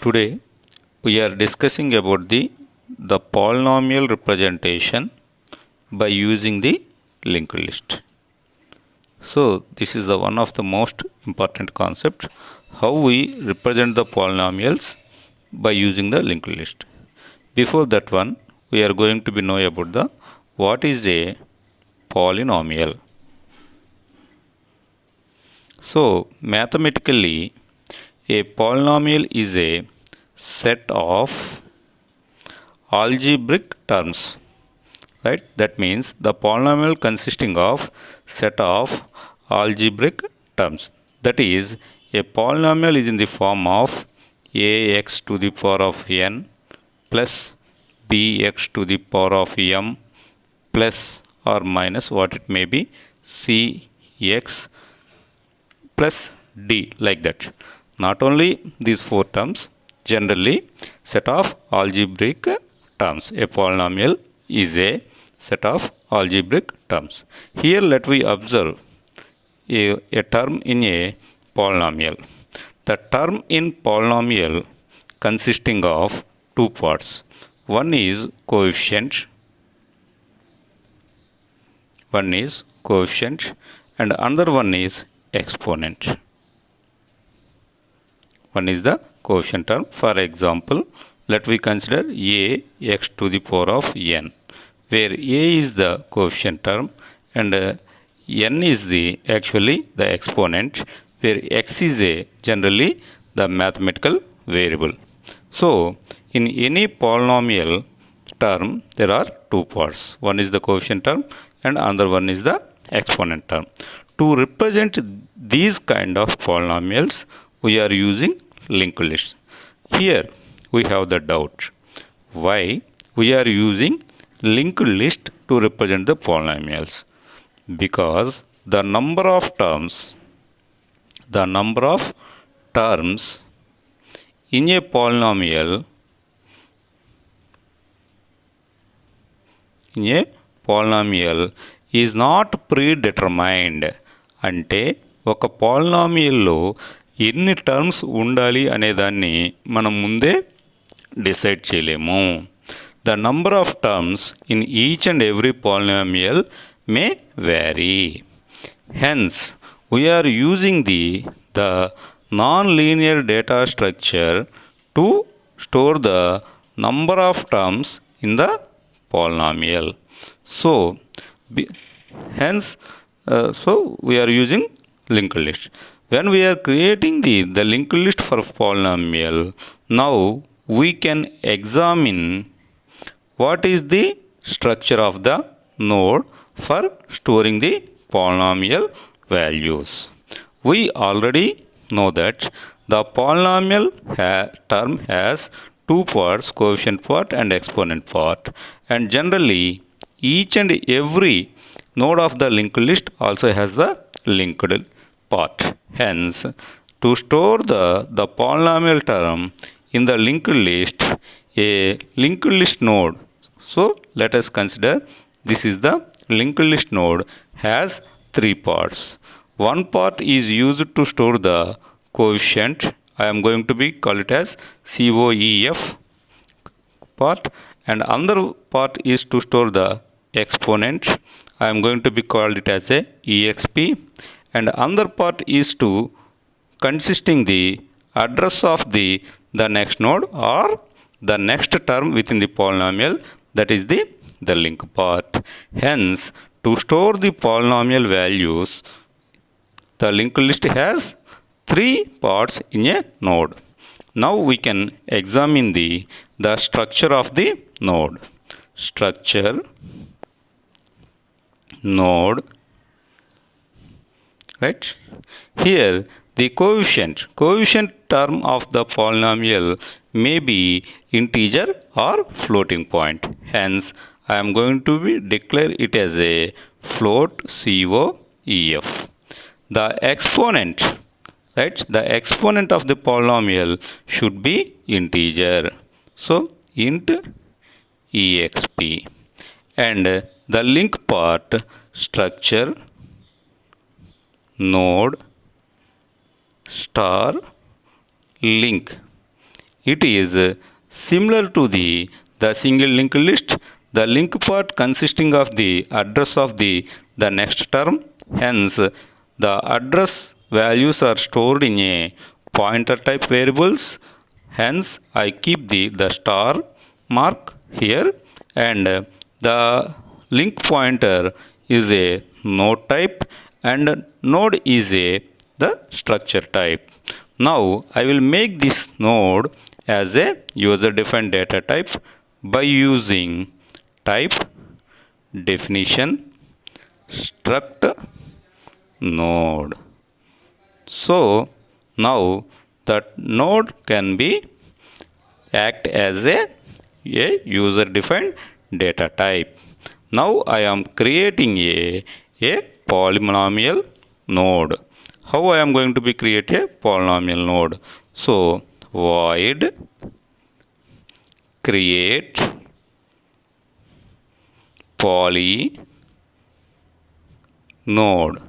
Today we are discussing about the polynomial representation by using the linked list. So this is the one of the most important concept, how we represent the polynomials by using the linked list. Before that one, we are going to be know about the what is a polynomial. So mathematically, a polynomial is a set of algebraic terms, right? That means the polynomial consisting of set of algebraic terms. That is, a polynomial is in the form of ax to the power of n plus bx to the power of m plus or minus what it may be cx plus d, like that. Not only these four terms, generally set of algebraic terms. A polynomial is a set of algebraic terms. Here let we observe a term in a polynomial. The term in polynomial consisting of two parts. One is coefficient, and another one is exponent. One is the coefficient term. For example, let we consider a x to the power of n, where a is the coefficient term and n is the actually the exponent, where x is a generally the mathematical variable. So in any polynomial term there are two parts. One is the coefficient term and another one is the exponent term. To represent these kind of polynomials, we are using linked list. Here we have the doubt why we are using linked list to represent the polynomials, because the number of terms in a polynomial is not predetermined. అంటే ఒక పాలినామియల్లో ఎన్ని terms ఉండాలి అనేదాన్ని మనం ముందే decide చేయలేము. The number of terms in each and every polynomial may vary. Hence we are using the non-linear data structure to store the number of terms in the polynomial. So we are using linked list. When we are creating the linked list for polynomial, now we can examine what is the structure of the node for storing the polynomial values. We already know that the polynomial term has two parts, coefficient part and exponent part, and generally each and every node of the linked list also has the linked part. Hence, to store the polynomial term in the linked list, a linked list node. So let us consider this is the linked list node has three parts. One part is used to store the coefficient. I am going to be call it as COEF part, and another part is to store the exponent. I am going to be called it as a EXP, and another part is to consisting the address of the next node or the next term within the polynomial, that is the link part. Hence, to store the polynomial values, the linked list has three parts in a node. Now we can examine the structure of the node. Structure node, right? Here the coefficient term of the polynomial may be integer or floating point. Hence, I am going to declare it as a float, COEF. The exponent, right? The exponent of the polynomial should be integer. So int exp. And the link part, structure node star link it is similar to the single linked list. The link part consisting of the address of the next term. Hence, the address values are stored in a pointer type variables. Hence, I keep the star mark here, and the link pointer is a node type, and node is the structure type. Now I will make this node as a user defined data type by using type definition struct node. So now that node can be act as a user defined data type. Now I am creating a polynomial node. How I am going to be create a polynomial node? So void create poly node.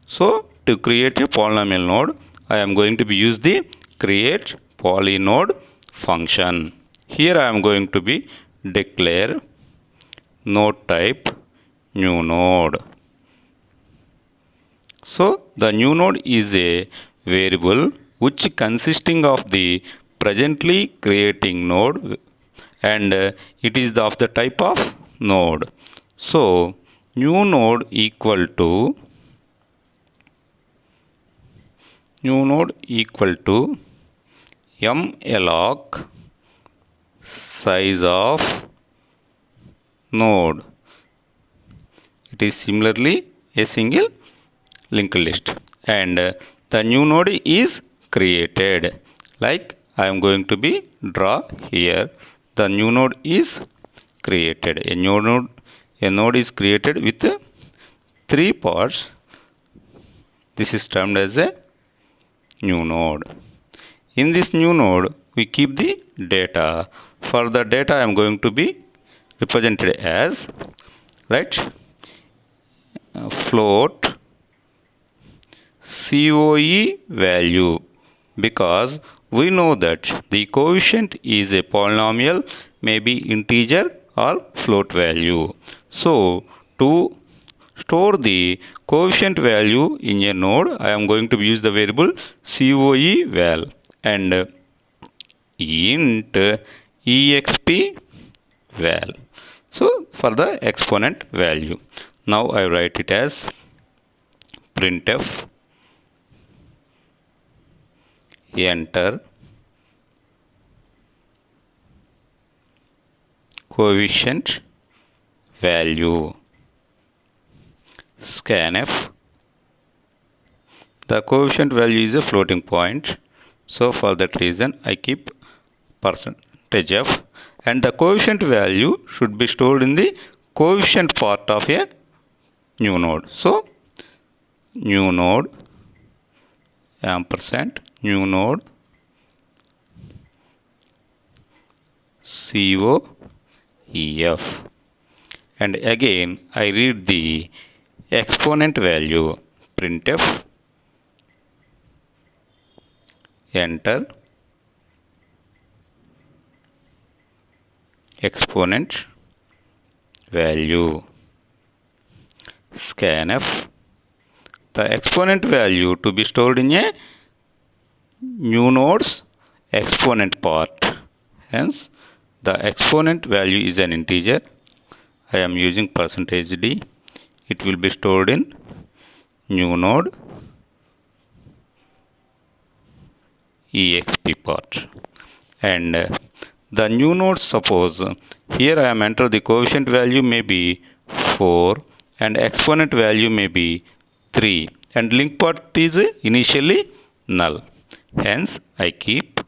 So to create a polynomial node, I am going to be use the create polynode function. Here I am going to be declare node type new node. So the new node is a variable which consisting of the presently creating node, and it is of the type of node. So new node equal to malloc size of node. It is similarly a single linked list, and the new node is created. Like I am going to be draw here. The new node is created. A node is created with 3 parts. This is termed as a new node. In this new node, we keep the data. For the data, I am going to be represented as, right, float COE value, because we know that the coefficient is a polynomial, may be integer or float value. So to store the coefficient value in a node, I am going to use the variable COE val and int exp val. So for the exponent value, now I write it as printf enter coefficient value scanf. The coefficient value is a floating point, so for that reason I keep %f, and the coefficient value should be stored in the coefficient part of a new node. So new node ampersand new node COEF, and again I read the exponent value printf enter exponent value scanf. The exponent value to be stored in a new node's exponent part. Hence, the exponent value is an integer. I am using %d. It will be stored in new node exp part. And the new node, suppose here I am enter the coefficient value may be 4 and exponent value may be 3, and link part is initially null. Hence I keep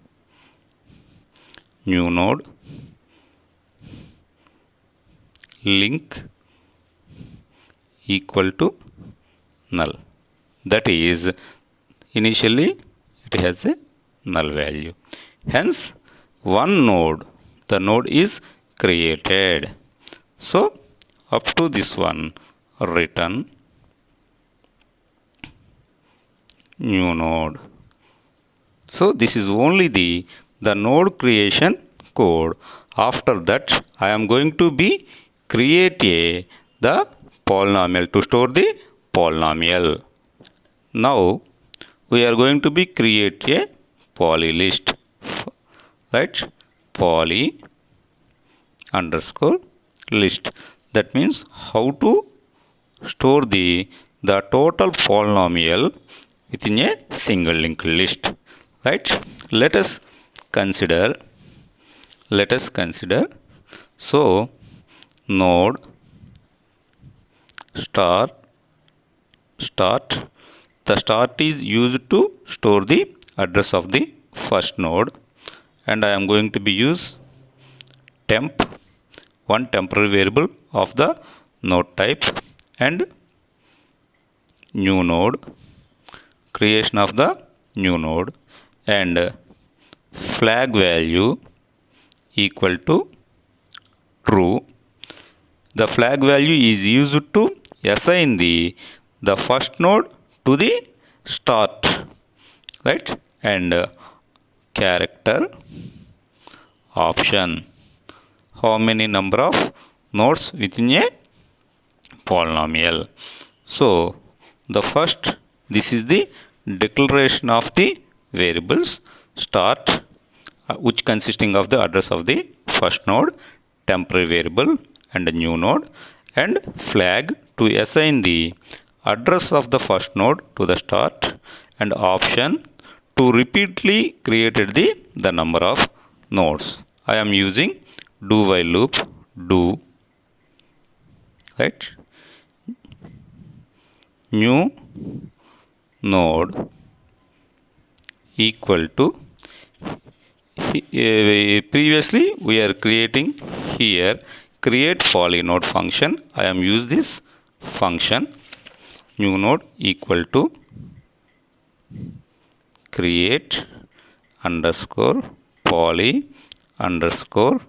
new node link equal to null. That is, initially it has a null value. Hence one node, the node is created. So up to this one, return new node. So this is only the node creation code. After that, I am going to be create the polynomial to store the polynomial. Now we are going to be create a poly list, right? Poly underscore list. That means how to store the total polynomial within a single linked list, right? Let us consider. So node start. The start is used to store the address of the first node, and I am going to be use temp, one temporary variable of the node type, and new node, creation of the new node, and flag value equal to true. The flag value is used to assign the first node to the start, right? And character option, how many number of nodes within a polynomial. So the first, this is the declaration of the variables start, which consisting of the address of the first node, temporary variable and a new node, and flag to assign the address of the first node to the start, and option to repeatedly created the number of nodes. I am using do while loop, do, right? New node equal to, previously we are creating here create polynode function. I am use this function new node equal to create underscore poly underscore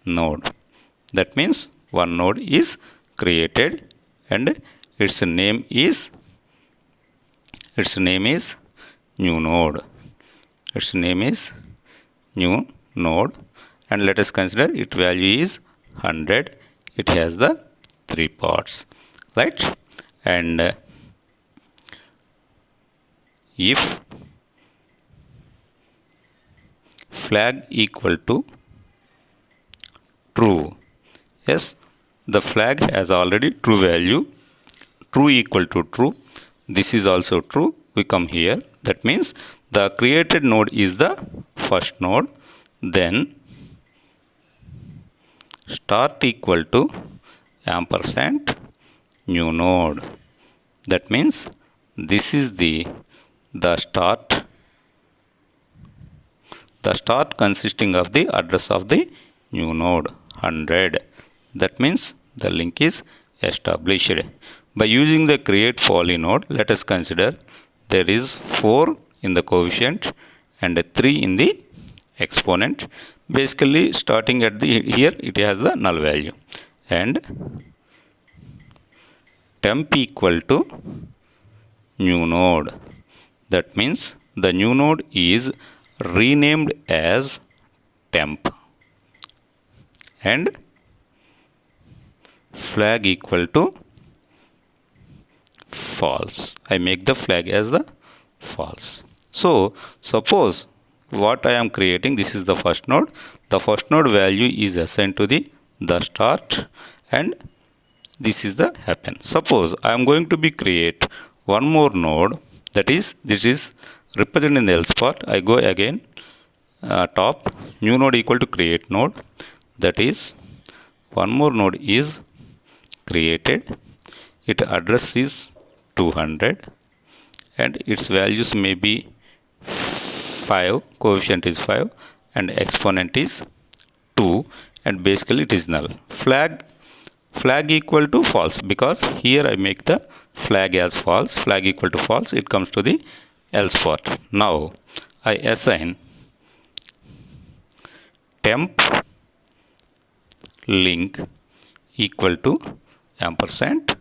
node. That means one node is created and its name is new node. Its name is new node, and let us consider its value is 100. It has the 3 parts, right? And if flag equal to true, yes, the flag has already true value, true equal to true, this is also true, we come here. That means the created node is the first node, then start equal to ampersand new node. That means this is the start consisting of the address of the new node 100. That means the link is established. By using the create poly node, let us consider there is 4 in the coefficient and 3 in the exponent. Basically starting at the here it has the null value, and temp equal to new node. That means the new node is renamed as temp, and flag equal to false. I make the flag as the false. So suppose what I am creating, this is the first node. The first node value is assigned to the start, and this is the happen. Suppose I am going to be create one more node, that is this is represented in the else part. I go again top, new node equal to create node. That is one more node is created. Its address is 200 and its values may be 5, coefficient is 5 and exponent is 2, and basically it is null. Flag equal to false, because here I make the flag as false. Flag equal to false, it comes to the else part. Now I assign temp link equal to ampersand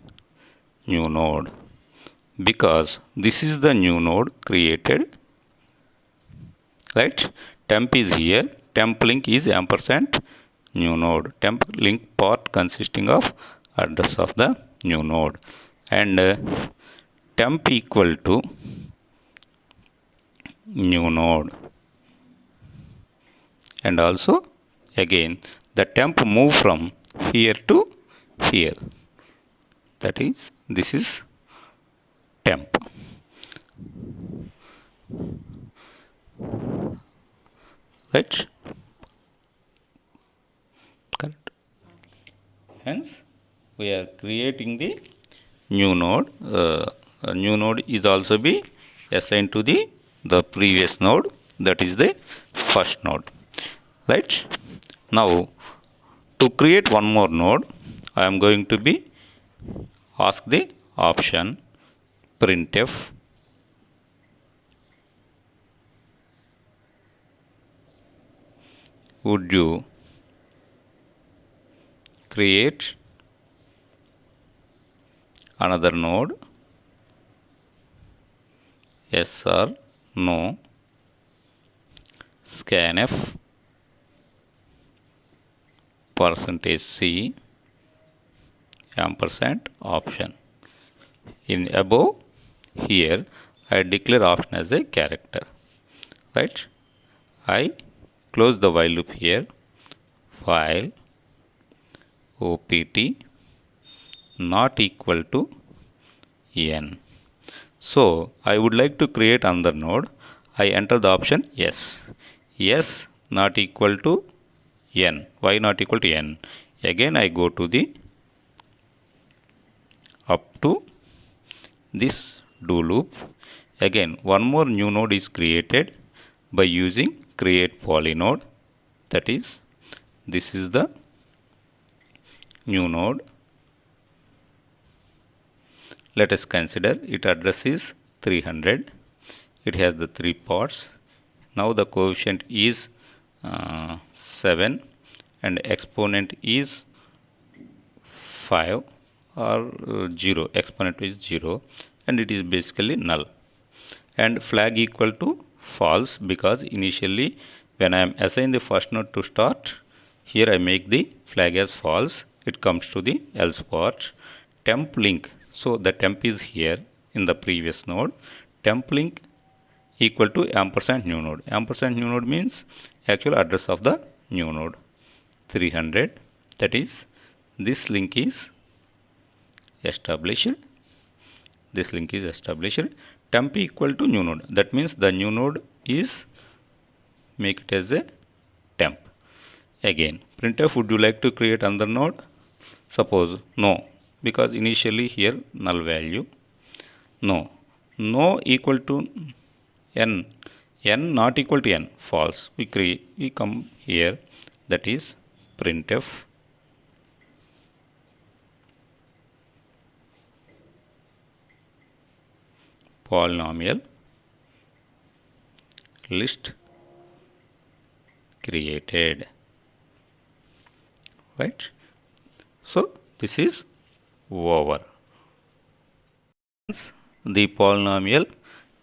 new node, because this is the new node created, right? temp is here, temp link is ampersand new node. Temp link part consisting of address of the new node, and temp equal to new node, and also again the temp move from here to here, that is this is temp. Right, correct. Hence we are creating the new node. A new node is also be assigned to the previous node, that is the first node. Right, now to create one more node, I am going to be ask the option printf would you create another node, yes or no, scanf %c ampersand option. In above here I declare option as a character. Right, I close the while loop here, while opt not equal to n. So I would like to create another node. I enter the option yes. Yes not equal to n. Why not equal to n? Again I go to the up to this do loop. Again one more new node is created by using create polynode, that is this is the new node. Let us consider its address is 300. It has the 3 parts. Now the coefficient is 7 and exponent is 5 or 0. Exponent is 0 and it is basically null, and flag equal to false, because initially when I am assigning the first node to start, here I make the flag as false. It comes to the else part. Temp link, so the temp is here in the previous node. Temp link equal to ampersand new node. Ampersand new node means actual address of the new node 300, that is this link is established. This link is established. Temp equal to new node, that means the new node is make it as a temp. Again printf would you like to create another node? Suppose no, because initially here null value. No, no equal to n, n not equal to n, false. We come here, that is printf polynomial list created. Right, so this is over. The polynomial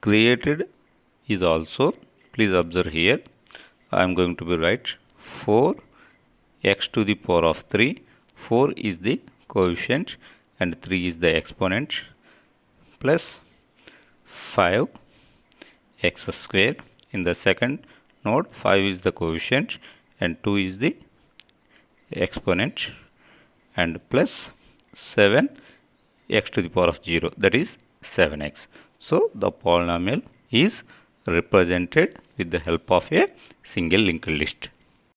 created is also, please observe here, I am going to be write 4 x to the power of 3. 4 is the coefficient and 3 is the exponent, plus 5 x square. In the second node 5 is the coefficient and 2 is the exponent, and plus 7 x to the power of 0, that is 7x. So the polynomial is represented with the help of a single linked list.